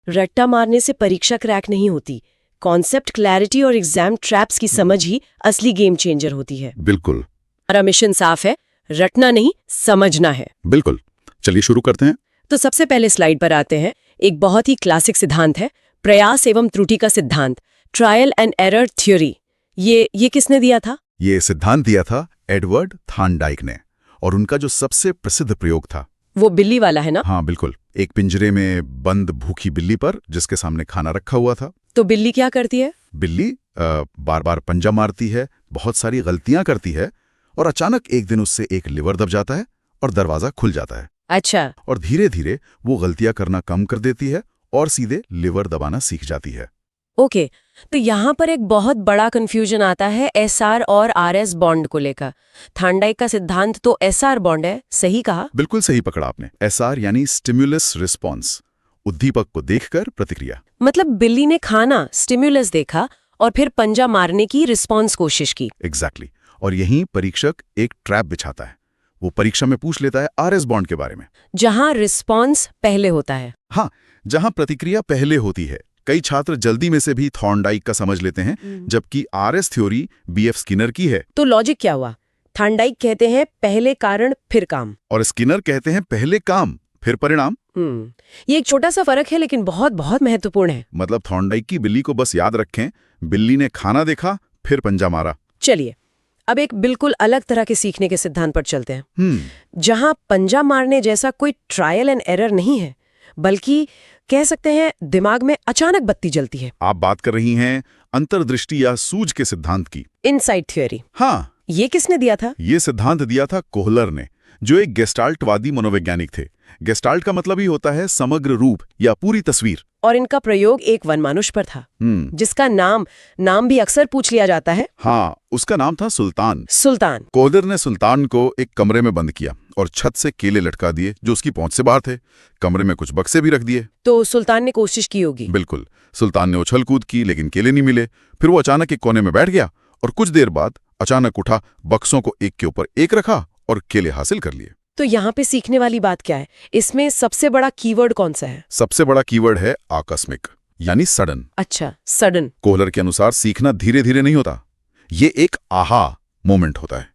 रट्टा मारने से परीक्षा क्रैक नहीं होती। कॉन्सेप्ट क्लैरिटी और एग्जाम ट्रैप्स की समझ ही असली गेम चेंजर होती है। बिल्कुल। हमारा मिशन साफ है, रटना नहीं समझना है। बिल्कुल, चलिए शुरू करते हैं। तो सबसे पहले स्लाइड पर आते हैं। एक बहुत ही क्लासिक सिद्धांत है, प्रयास एवं त्रुटि का सिद्धांत, ट्रायल एंड एरर थ्योरी। ये किसने दिया था? ये सिद्धांत दिया था एडवर्ड थार्नडाइक ने, और उनका जो सबसे प्रसिद्ध प्रयोग था वो बिल्ली वाला है ना? हाँ बिल्कुल, एक पिंजरे में बंद भूखी बिल्ली पर जिसके सामने खाना रखा हुआ था। तो बिल्ली क्या करती है? बिल्ली बार बार पंजा मारती है, बहुत सारी गलतियां करती है, और अचानक एक दिन उससे एक लीवर दब जाता है और दरवाजा खुल जाता है। अच्छा। और धीरे धीरे वो गलतियां करना कम कर देती है और सीधे लीवर दबाना सीख जाती है। ओके, तो यहाँ पर एक बहुत बड़ा कंफ्यूजन आता है एसआर और आरएस बॉन्ड को लेकर। थार्नडाइक का सिद्धांत तो एसआर बॉन्ड है, सही कहा? बिल्कुल सही पकड़ा आपने। एसआर यानी स्टिमुलस रिस्पॉन्स, उद्दीपक को देखकर प्रतिक्रिया। मतलब बिल्ली ने खाना, स्टिमुलस देखा और फिर पंजा मारने की रिस्पॉन्स कोशिश की। एग्जैक्टली। और यहीं परीक्षक एक ट्रैप बिछाता है। वो परीक्षा में पूछ लेता है आरएस बॉन्ड के बारे में, जहां रिस्पॉन्स पहले होता है। हाँ, जहां प्रतिक्रिया पहले होती है। कई छात्र जल्दी में से भी थॉर्नडाइक का समझ लेते हैं, जबकि आरएस थ्योरी बीएफ स्किनर की है। तो लॉजिक क्या हुआ? थार्नडाइक कहते हैं पहले कारण फिर काम, और स्किनर कहते हैं पहले काम फिर परिणाम। ये एक छोटा सा फर्क है लेकिन बहुत बहुत महत्वपूर्ण है। मतलब थॉर्नडाइक की बिल्ली को बस याद रखें, बिल्ली ने खाना देखा फिर पंजा मारा। चलिए अब एक बिल्कुल अलग तरह के सीखने के सिद्धांत पर चलते हैं, जहां पंजा मारने जैसा कोई ट्रायल एंड एरर नहीं है, बल्कि कह सकते हैं दिमाग में अचानक बत्ती जलती है। आप बात कर रही हैं अंतर्दृष्टि या सूझ के सिद्धांत की। Insight theory. हाँ, ये किसने दिया था? ये सिद्धांत दिया था कोहलर ने, जो एक गेस्टाल्टवादी मनोवैज्ञानिक थे। गेस्टाल्ट का मतलब ही होता है समग्र रूप या पूरी तस्वीर। और इनका प्रयोग एक वनमानुष पर था, जिसका नाम भी अक्सर पूछ लिया जाता है। हाँ, उसका नाम था सुल्तान। कोहलर ने सुल्तान को एक कमरे में बंद किया और छत से केले लटका दिए जो उसकी पहुंच से बाहर थे। कमरे में कुछ बक्से भी रख दिए। तो सुल्तान ने कोशिश की होगी। बिल्कुल, सुल्तान ने उछल कूद की लेकिन केले नहीं मिले। फिर वो अचानक एक कोने में बैठ गया और कुछ देर बाद अचानक उठा, बक्सों को एक के ऊपर एक रखा और केले हासिल कर लिए। तो यहाँ पे सीखने वाली बात क्या है? इसमें सबसे बड़ा कीवर्ड कौन सा है? सबसे बड़ा कीवर्ड है आकस्मिक, यानी सडन। अच्छा, सडन। कोहलर के अनुसार सीखना धीरे धीरे नहीं होता, ये एक आहा मोमेंट होता है।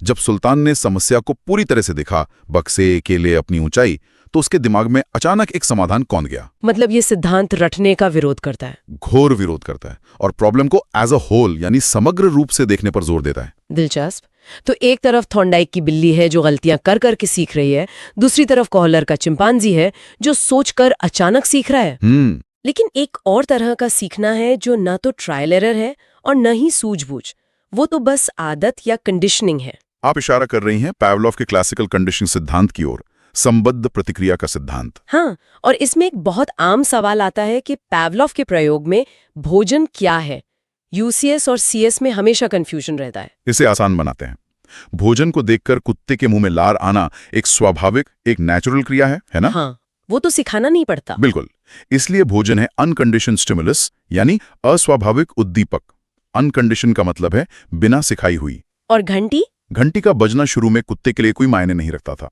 जब सुल्तान ने समस्या को पूरी तरह से देखा, बक्से, केले, अपनी ऊंचाई, तो उसके दिमाग में अचानक एक समाधान कौंध गया। मतलब ये सिद्धांत रटने का विरोध करता है। घोर विरोध करता है और प्रॉब्लम को एज अ होल यानी समग्र रूप से देखने पर जोर देता है। दिलचस्प। तो एक तरफ थॉर्नडाइक की बिल्ली है जो गलतियां कर कर के सीख रही है, दूसरी तरफ कोहलर का चिंपांजी है जो सोचकर अचानक सीख रहा है। लेकिन एक और तरह का सीखना है जो न तो ट्रायल एरर है और न ही सूझबूझ, वो तो बस आदत या कंडीशनिंग है। आप इशारा कर रही हैं पावलोव के क्लासिकल कंडीशनिंग सिद्धांत की ओर, संबद्ध प्रतिक्रिया का सिद्धांत। हाँ, और इसमें एक बहुत आम सवाल आता है कि पावलोव के प्रयोग में भोजन क्या है? यूसीएस और सीएस में हमेशा कंफ्यूजन रहता है। इसे आसान बनाते हैं। भोजन को देखकर कुत्ते के मुंह में लार आना एक स्वाभाविक, एक नेचुरल क्रिया है ना? हाँ, वो तो सिखाना नहीं पड़ता। बिल्कुल, इसलिए भोजन है अनकंडीशनड स्टिमुलस, यानी अस्वाभाविक उद्दीपक। अनकंडीशन का मतलब है बिना सिखाई हुई। और घंटी का बजना शुरू में कुत्ते के लिए कोई मायने नहीं रखता था,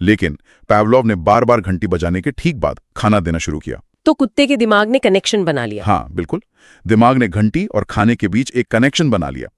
लेकिन पावलोव ने बार बार घंटी बजाने के ठीक बाद खाना देना शुरू किया। तो कुत्ते के दिमाग ने कनेक्शन बना लिया। हाँ बिल्कुल, दिमाग ने घंटी और खाने के बीच एक कनेक्शन बना लिया।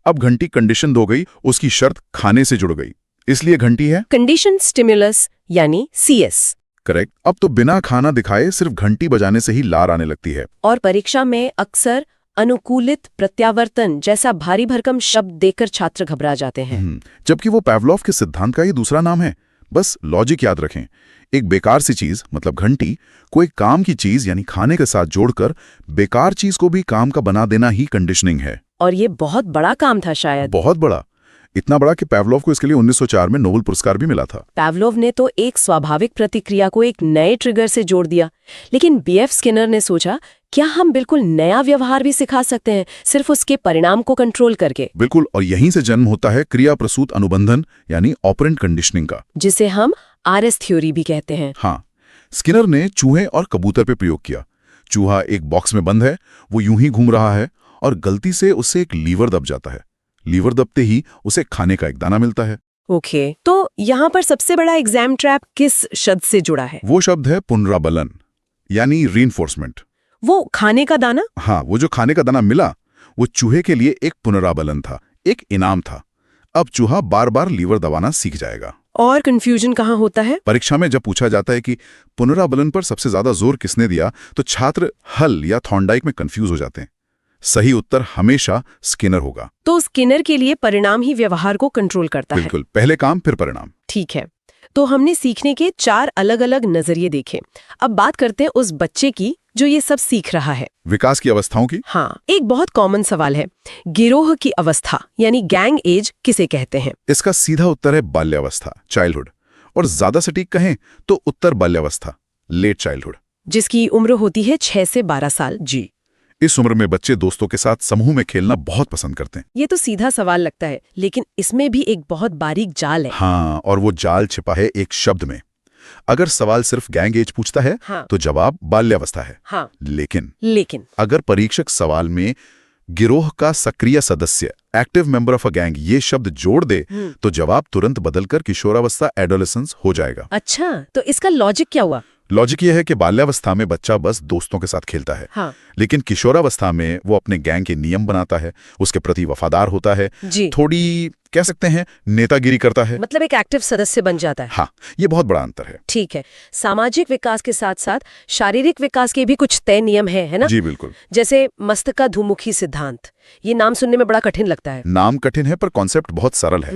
अब घंटी कंडीशन हो गई, उसकी शर्त खाने से जुड़ गई, इसलिए घंटी है कंडीशन स्टिमुलस यानी सीएस। करेक्ट। अब तो बिना खाना दिखाए सिर्फ घंटी बजाने से ही लार आने लगती है। और परीक्षा में अक्सर अनुकूलित प्रत्यावर्तन जैसा भारी भरकम शब्द देकर छात्र घबरा जाते हैं। जबकि वो पावलोव के सिद्धांत का ही दूसरा नाम है। बस लॉजिक याद रखें, एक बेकार सी चीज मतलब घंटी को एक काम की चीज यानी खाने के साथ जोड़कर बेकार चीज को भी काम का बना देना ही कंडीशनिंग है। और ये बहुत बड़ा काम था, शायद बहुत बड़ा, इतना बड़ा कि पावलोव को इसके लिए 1904 में नोबेल पुरस्कार भी मिला था। पावलोव ने तो एक स्वाभाविक प्रतिक्रिया को एक नए ट्रिगर से जोड़ दिया, लेकिन बीएफ स्किनर ने सोचा क्या हम बिल्कुल नया व्यवहार भी सिखा सकते हैं सिर्फ उसके परिणाम को कंट्रोल करके? बिल्कुल, और यहीं से जन्म होता है क्रिया प्रसूत अनुबंधन यानी ऑपरेंट कंडीशनिंग का, जिसे हम आरएस थ्योरी भी कहते हैं। हाँ, स्किनर ने चूहे और कबूतर पे प्रयोग किया। चूहा एक बॉक्स में बंद है, वो यूं ही घूम रहा है और गलती से उससे एक लीवर दब जाता है। लीवर दबते ही उसे खाने का एक दाना मिलता है। ओके, तो यहाँ पर सबसे बड़ा एग्जाम ट्रैप किस शब्द से जुड़ा है? वो शब्द है पुनराबलन, यानी रीइंफोर्समेंट। वो खाने का दाना? हाँ, वो जो खाने का दाना मिला वो चूहे के लिए एक पुनराबलन था, एक इनाम था। अब चूहा बार बार लीवर दबाना सीख जाएगा। और कंफ्यूजन कहाँ होता है? परीक्षा में जब पूछा जाता है कि पुनराबलन पर सबसे ज्यादा जोर किसने दिया, तो छात्र हल या थॉर्नडाइक में कंफ्यूज हो जाते हैं। सही उत्तर हमेशा स्किनर होगा। तो स्किनर के लिए परिणाम ही व्यवहार को कंट्रोल करता है। बिल्कुल, पहले काम फिर परिणाम। ठीक है, तो हमने सीखने के 4 अलग अलग नजरिए देखे। अब बात करते हैं उस बच्चे की जो ये सब सीख रहा है। विकास की अवस्थाओं की? हाँ, एक बहुत कॉमन सवाल है, गिरोह की अवस्था यानी गैंग एज किसे कहते हैं? इसका सीधा उत्तर है बाल्यावस्था, चाइल्डहुड। और ज्यादा सटीक कहें तो उत्तर बाल्यावस्था, लेट चाइल्डहुड, जिसकी उम्र होती है 6 से 12 साल। जी, इस उम्र में बच्चे दोस्तों के साथ समूह में खेलना बहुत पसंद करते हैं। ये तो सीधा सवाल लगता है, लेकिन इसमें भी एक बहुत बारीक जाल है। हाँ, और वो जाल छिपा है एक शब्द में। अगर सवाल सिर्फ गैंग एज पूछता है हाँ। तो जवाब बाल्यावस्था है। हाँ। लेकिन अगर परीक्षक सवाल में गिरोह का सक्रिय सदस्य, active member of a gang, ये शब्द जोड़ दे तो जवाब तुरंत बदलकर किशोरावस्था, एडोलेसेंस हो जाएगा। अच्छा, तो इसका लॉजिक क्या हुआ? लॉजिक यह है कि बाल्यावस्था में बच्चा बस दोस्तों के साथ खेलता है। हाँ। लेकिन किशोरावस्था में वो अपने गैंग के नियम बनाता है, उसके प्रति वफादार होता है, जी। थोड़ी कह सकते हैं नेतागिरी करता है, मतलब एक एक्टिव सदस्य बन जाता है। हाँ, ये बहुत बड़ा अंतर है। ठीक है, सामाजिक विकास के साथ साथ शारीरिक विकास के भी कुछ तय नियम है ना? जी बिल्कुल। जैसे मस्तिष्काधुमुखी सिद्धांत, ये नाम सुनने में बड़ा कठिन लगता है। नाम कठिन है पर कॉन्सेप्ट बहुत सरल है।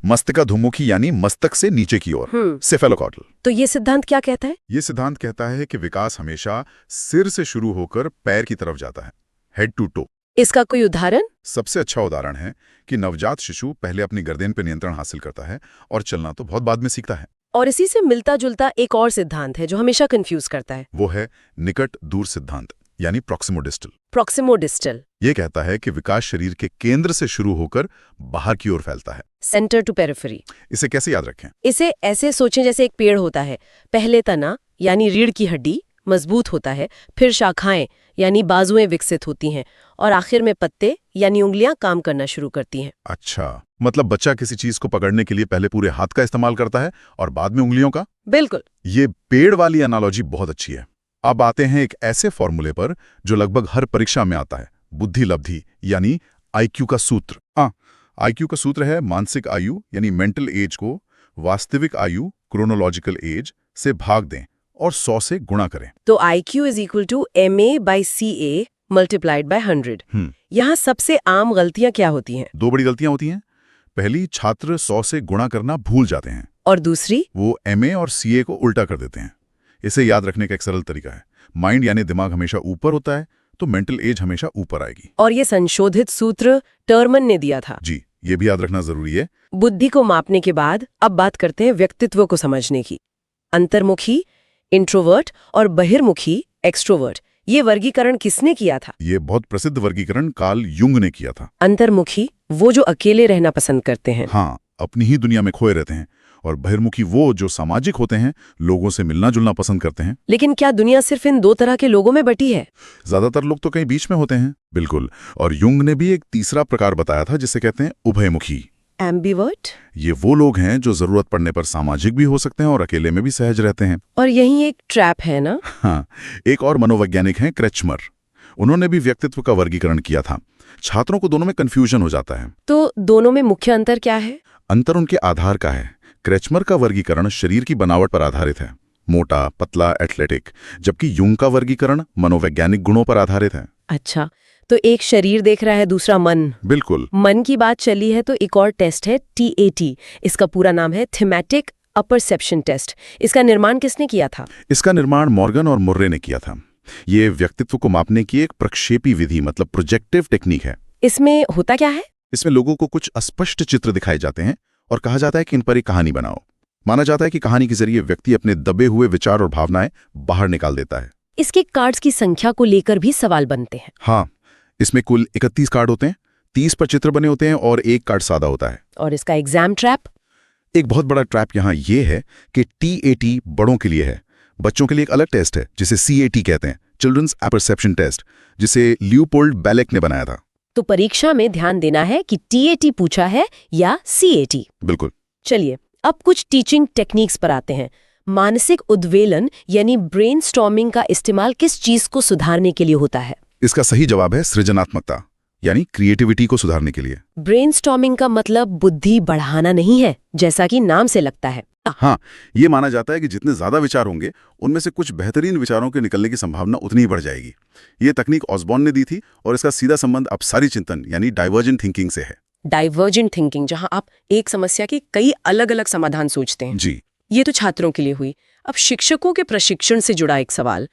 मस्तिष्काधुमुखी यानी मस्तक से नीचे की ओर, सेफेलोकॉर्डल। तो ये सिद्धांत क्या कहता है? ये सिद्धांत कहता है कि विकास हमेशा सिर से शुरू होकर पैर की तरफ जाता है, हेड टू टो। इसका कोई उदाहरण? सबसे अच्छा उदाहरण है कि नवजात शिशु पहले अपनी गर्दन पर नियंत्रण हासिल करता है और चलना तो बहुत बाद में सीखता है। और इसी से मिलता जुलता एक और सिद्धांत है जो हमेशा कंफ्यूज करता है। वो है निकट दूर सिद्धांत, यानी प्रॉक्सिमोडिस्टल। प्रॉक्सिमोडिस्टल ये कहता है कि विकास शरीर के केंद्र से शुरू होकर बाहर की ओर फैलता है, सेंटर टू पेरिफेरी। इसे कैसे याद रखें? इसे ऐसे सोचें जैसे एक पेड़ होता है, पहले तना यानी रीढ़ की हड्डी मजबूत होता है, फिर शाखाएं यानी बाजुएं विकसित होती हैं, और आखिर में पत्ते यानी उंगलियां काम करना शुरू करती हैं। अच्छा, मतलब बच्चा किसी चीज को पकड़ने के लिए पहले पूरे हाथ का इस्तेमाल करता है और बाद में उंगलियों का? बिल्कुल। ये पेड़ वाली एनालॉजी बहुत अच्छी है। अब आते हैं एक ऐसे फॉर्मूले पर जो लगभग हर परीक्षा में आता है, बुद्धि लब्धि यानी आईक्यू का सूत्र। आईक्यू का सूत्र है मानसिक आयु यानी मेंटल एज को वास्तविक आयु क्रोनोलॉजिकल एज से भाग दें और 100 से गुणा करें। तो IQ = MA/CA multiplied by 100। यहाँ सबसे आम गलतियां क्या होती हैं? 2 बड़ी गलतियां होती हैं। पहली, छात्र 100 से गुणा करना भूल जाते हैं। और दूसरी, वो MA और CA को उल्टा कर देते हैं। इसे याद रखने का एक सरल तरीका है, माइंड यानी दिमाग हमेशा ऊपर होता है तो मेंटल एज हमेशा ऊपर आएगी। और ये संशोधित सूत्र टर्मन ने दिया था। जी, ये भी याद रखना जरूरी है। बुद्धि को मापने के बाद अब बात करते हैं व्यक्तित्व को समझने की। अंतर्मुखी, इंट्रोवर्ट और बहिर्मुखी, एक्सट्रोवर्ट, ये वर्गीकरण किसने किया था? ये बहुत प्रसिद्ध वर्गीकरण कार्ल युंग ने किया था। अंतर्मुखी वो जो अकेले रहना पसंद करते हैं, हाँ, अपनी ही दुनिया में खोए रहते हैं। और बहिर्मुखी वो जो सामाजिक होते हैं, लोगों से मिलना जुलना पसंद करते हैं। लेकिन क्या दुनिया सिर्फ इन 2 तरह के लोगों में बटी है? ज्यादातर लोग तो कहीं बीच में होते हैं। बिल्कुल। और युंग ने भी एक तीसरा प्रकार बताया था जिसे कहते हैं उभयमुखी, एम्बिवर्ट। ये वो लोग हैं जो जरूरत पड़ने पर सामाजिक भी हो सकते हैं और अकेले में भी सहज रहते हैं। और यही एक ट्रैप है ना? हाँ, एक और मनोवैज्ञानिक हैं क्रेचमर, उन्होंने भी व्यक्तित्व का वर्गीकरण किया था। छात्रों को दोनों में कंफ्यूजन हो जाता है। तो दोनों में मुख्य अंतर क्या है? अंतर उनके आधार का है। क्रेचमर का वर्गीकरण शरीर की बनावट पर आधारित है, मोटा, पतला, एथलेटिक, जबकि युंग का वर्गीकरण मनोवैज्ञानिक गुणों पर आधारित है। अच्छा, तो एक शरीर देख रहा है, दूसरा मन। बिल्कुल। मन की बात चली है तो एक और टेस्ट है TAT। इसका पूरा नाम है थीमेटिक अपरसेप्शन टेस्ट। इसका निर्माण किसने किया था? इसका निर्माण मॉर्गन और मुर्रे ने किया था। ये व्यक्तित्व को मापने की एक प्रक्षेपी विधि मतलब प्रोजेक्टिव टेक्निक है। इसमें होता क्या है? इसमें लोगों को कुछ अस्पष्ट चित्र दिखाए जाते हैं और कहा जाता है कि इन पर एक कहानी बनाओ। माना जाता है कि कहानी के जरिए व्यक्ति अपने दबे हुए विचार और भावनाएं बाहर निकाल देता है। इसके कार्ड्स की संख्या को लेकर भी सवाल बनते हैं। हाँ, इसमें कुल 31 कार्ड होते हैं, 30 पर चित्र बने होते हैं और 1 कार्ड सादा होता है। और इसका एग्जाम ट्रैप? एक बहुत बड़ा ट्रैप यहाँ ये है कि TAT बड़ों के लिए है, बच्चों के लिए एक अलग टेस्ट है जिसे CAT कहते हैं, चिल्ड्रंस अपरसेप्शन टेस्ट, जिसे लियोपोल्ड बेलेक ने बनाया था। तो परीक्षा में ध्यान देना है कि TAT पूछा है या CAT। बिल्कुल। चलिए अब कुछ टीचिंग टेक्निक्स पर आते हैं। मानसिक उद्वेलन यानी ब्रेनस्टॉर्मिंग का इस्तेमाल किस चीज को सुधारने के लिए होता है? इसका सही जवाब है सृजनात्मकता, यानी क्रिएटिविटी को सुधारने के लिए। ब्रेनस्टॉर्मिंग का मतलब बुद्धि बढ़ाना नहीं है, जैसा कि नाम से लगता है। हाँ, ये माना जाता है कि जितने ज्यादा विचार होंगे उनमें से कुछ बेहतरीन विचारों के निकलने की संभावना उतनी ही बढ़ जाएगी। ये तकनीक ऑसबॉर्न ने दी थी और इसका सीधा संबंध अपसारी चिंतन यानी डाइवर्जेंट थिंकिंग से है। डाइवर्जेंट थिंकिंग, जहां आप एक समस्या के कई अलग अलग समाधान सोचते हैं। जी, ये तो छात्रों के लिए हुई। अब शिक्षकों के प्रशिक्षण से जुड़ा एक सवाल,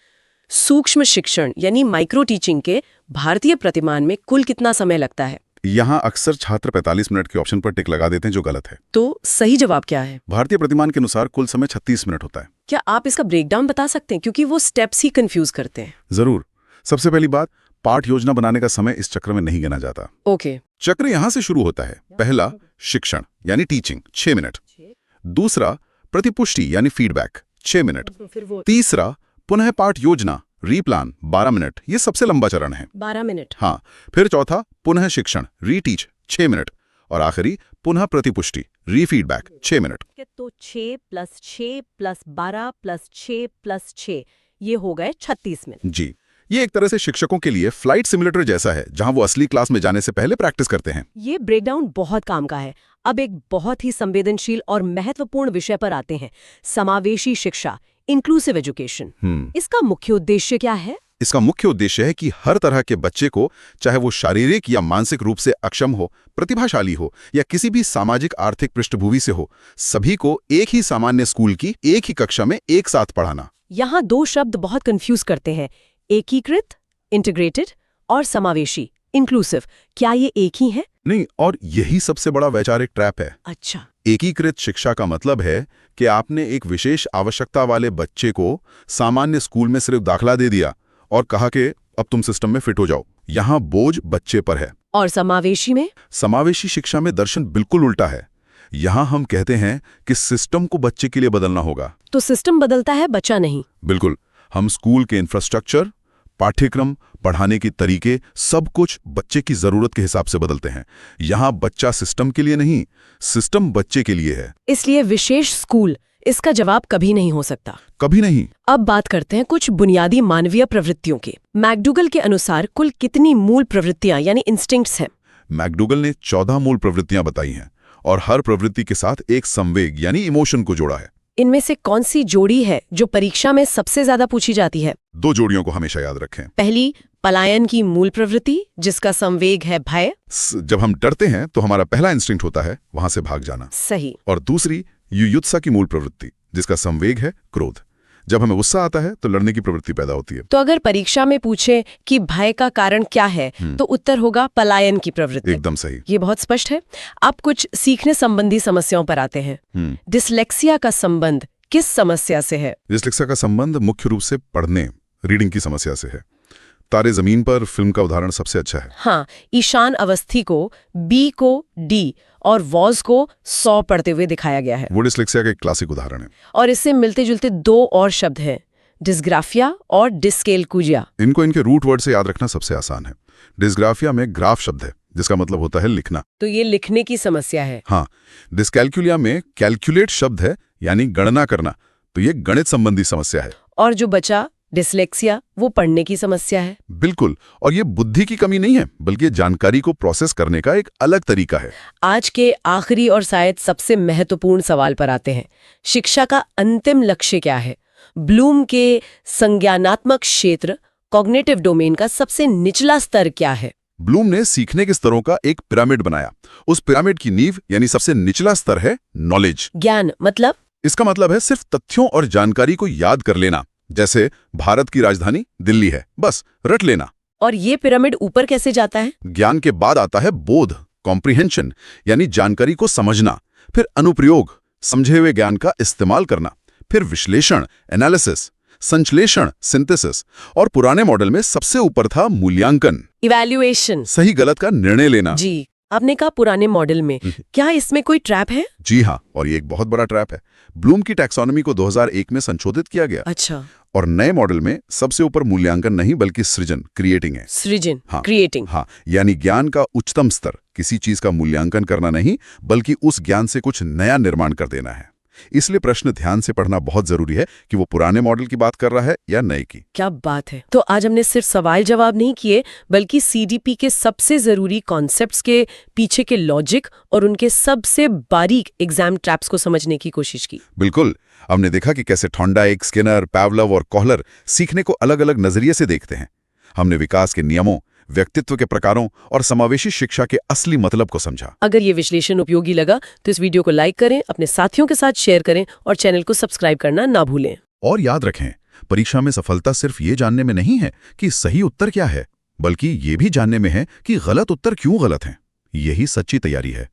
सूक्ष्म शिक्षण यानी माइक्रो टीचिंग के भारतीय प्रतिमान में कुल कितना समय लगता है? यहाँ अक्सर छात्र 45 मिनट के ऑप्शन पर टिक लगा देते हैं, जो गलत है। तो सही जवाब क्या है? भारतीय प्रतिमान के अनुसार कुल समय 36 मिनट होता है। क्या आप इसका ब्रेकडाउन बता सकते हैं, क्योंकि वो स्टेप्स ही कंफ्यूज करते हैं। जरूर। सबसे पहली बात, पाठ योजना बनाने का समय इस चक्र में नहीं गिना जाता। ओके। चक्र यहाँ से शुरू होता है। पहला, शिक्षण यानी टीचिंग, 6 मिनट। दूसरा, प्रतिपुष्टि यानी फीडबैक, 6 मिनट। तीसरा, पुनः पाठ योजना, रीप्लान, 12 मिनट। ये सबसे लंबा चरण है। 12 मिनट। हाँ। फिर चौथा, पुनः शिक्षण, रीटीच, 6 मिनट। और आखिरी, पुनः प्रतिपुष्टि, रीफीडबैक, 6 मिनट। तो 6 + 6 + 12 + 6 + 6, ये हो गए 36 मिनट। जी, ये एक तरह से शिक्षकों के लिए फ्लाइट सिमुलेटर जैसा है, जहां वो असली क्लास में जाने से पहले प्रैक्टिस करते हैं। ये ब्रेकडाउन बहुत काम का है। अब एक बहुत ही संवेदनशील और महत्वपूर्ण विषय पर आते हैं, समावेशी शिक्षा, इंक्लूसिव एजुकेशन। इसका मुख्य उद्देश्य क्या है? इसका मुख्य उद्देश्य है कि हर तरह के बच्चे को, चाहे वो शारीरिक या मानसिक रूप से अक्षम हो, प्रतिभाशाली हो या किसी भी सामाजिक आर्थिक पृष्ठभूमि से हो, सभी को एक ही सामान्य स्कूल की एक ही कक्षा में एक साथ पढ़ाना। यहाँ 2 शब्द बहुत कंफ्यूज करते हैं, एकीकृत, इंटीग्रेटेड, और समावेशी, इंक्लूसिव। क्या ये एक ही है? नहीं, और यही सबसे बड़ा वैचारिक ट्रैप है। अच्छा। एकीकृत शिक्षा का मतलब है कि आपने एक विशेष आवश्यकता वाले बच्चे को सामान्य स्कूल में सिर्फ दाखला दे दिया और कहा कि अब तुम सिस्टम में फिट हो जाओ। यहाँ बोझ बच्चे पर है। और समावेशी में? समावेशी शिक्षा में दर्शन बिल्कुल उल्टा है। यहाँ हम कहते हैं कि सिस्टम को बच्चे के लिए बदलना होगा। तो सिस्टम बदलता है, बच्चा नहीं? बिल्कुल। हम स्कूल के इंफ्रास्ट्रक्चर, पाठ्यक्रम, पढ़ाने के तरीके, सब कुछ बच्चे की जरूरत के हिसाब से बदलते हैं। यहाँ बच्चा सिस्टम के लिए नहीं, सिस्टम बच्चे के लिए है। इसलिए विशेष स्कूल इसका जवाब कभी नहीं हो सकता। कभी नहीं। अब बात करते हैं कुछ बुनियादी मानवीय प्रवृत्तियों की। मैकडूगल के अनुसार कुल कितनी मूल प्रवृत्तियां यानी इंस्टिंक्ट्स हैं? मैकडूगल ने 14 मूल प्रवृत्तियां बताई हैं और हर प्रवृत्ति के साथ एक संवेग यानी इमोशन को जोड़ा है। इनमें से कौन सी जोड़ी है जो परीक्षा में सबसे ज्यादा पूछी जाती है? 2 जोड़ियों को हमेशा याद रखें। पहली, पलायन की मूल प्रवृत्ति, जिसका संवेग है भय। जब हम डरते हैं तो हमारा पहला इंस्टिंक्ट होता है वहां से भाग जाना। सही। और दूसरी, युयुत्सा की मूल प्रवृत्ति, जिसका संवेग है क्रोध। जब हमें गुस्सा आता है तो लड़ने की प्रवृत्ति पैदा होती है। तो अगर परीक्षा में पूछे कि भय का कारण क्या है, तो उत्तर होगा पलायन की प्रवृत्ति। एकदम सही। ये बहुत स्पष्ट है। अब कुछ सीखने संबंधी समस्याओं पर आते हैं। डिसलेक्सिया का संबंध किस समस्या से है? डिसलेक्सिया का संबंध मुख्य रूप से पढ़ने, रीडिंग की समस्या से है। तारे जमीन पर फिल्म का उदाहरण सबसे अच्छा है। हाँ, ईशान अवस्थी को बी को डी और वॉज को 100 पढ़ते हुए दिखाया गया है। वो डिसलेक्सिया का एक क्लासिक उदाहरण है। और इससे मिलते जुलते 2 और शब्द हैं, डिस्ग्राफिया और डिस्केलकुजिया। इनको इनके रूट वर्ड से याद रखना सबसे आसान है। डिस्ग्राफिया में ग्राफ शब्द है, जिसका मतलब होता है लिखना। तो ये लिखने की समस्या है। हाँ। डिस्कैल्कुलिया में कैलकुलेट शब्द है, यानी गणना करना। तो ये गणित संबंधी समस्या है। और जो बचा डिसलेक्सिया, वो पढ़ने की समस्या है। बिल्कुल। और ये बुद्धि की कमी नहीं है, बल्कि जानकारी को प्रोसेस करने का एक अलग तरीका है। आज के आखिरी और शायद सबसे महत्वपूर्ण सवाल पर आते हैं, शिक्षा का अंतिम लक्ष्य क्या है? ब्लूम के संज्ञानात्मक क्षेत्र, कॉग्निटिव डोमेन का सबसे निचला स्तर क्या है? ब्लूम ने सीखने के स्तरों का एक पिरामिड बनाया। उस पिरामिड की नींव यानी सबसे निचला स्तर है नॉलेज, ज्ञान। मतलब? इसका मतलब है सिर्फ तथ्यों और जानकारी को याद कर लेना। जैसे भारत की राजधानी दिल्ली है, बस रट लेना। और ये पिरामिड ऊपर कैसे जाता है? ज्ञान के बाद आता है बोध, कॉम्प्रिहेंशन, यानी जानकारी को समझना। फिर अनुप्रयोग, समझे हुए ज्ञान का इस्तेमाल करना। फिर विश्लेषण, एनालिसिस, संश्लेषण, सिंथेसिस, और पुराने मॉडल में सबसे ऊपर था मूल्यांकन, इवैल्यूएशन, सही गलत का निर्णय लेना। जी, आपने कहा पुराने मॉडल में, क्या इसमें कोई ट्रैप है? जी हाँ, और ये एक बहुत बड़ा ट्रैप है। ब्लूम की टैक्सोनॉमी को 2001 में संशोधित किया गया। अच्छा। और नए मॉडल में सबसे ऊपर मूल्यांकन नहीं बल्कि सृजन, क्रिएटिंग है। सृजन, हाँ, क्रिएटिंग। हाँ, यानी ज्ञान का उच्चतम स्तर किसी चीज का मूल्यांकन करना नहीं, बल्कि उस ज्ञान से कुछ नया निर्माण कर देना है। इसलिए प्रश्न ध्यान से पढ़ना बहुत जरूरी है कि वो पुराने मॉडल की बात कर रहा है या नए की। क्या बात है। तो आज हमने सिर्फ सवाल जवाब नहीं किए, बल्कि सीडीपी के सबसे जरूरी कॉन्सेप्ट्स के पीछे के लॉजिक और उनके सबसे बारीक एग्जाम ट्रैप्स को समझने की कोशिश की। बिल्कुल। हमने देखा कि कैसे थॉर्नडाइक, स्किनर, पावलोव और कोहलर सीखने को अलग अलग नजरिए से देखते हैं। हमने विकास के नियमों, व्यक्तित्व के प्रकारों और समावेशी शिक्षा के असली मतलब को समझा। अगर ये विश्लेषण उपयोगी लगा तो इस वीडियो को लाइक करें, अपने साथियों के साथ शेयर करें और चैनल को सब्सक्राइब करना ना भूलें। और याद रखें, परीक्षा में सफलता सिर्फ ये जानने में नहीं है कि सही उत्तर क्या है, बल्कि ये भी जानने में है कि गलत उत्तर क्यों गलत हैं। यही सच्ची तैयारी है।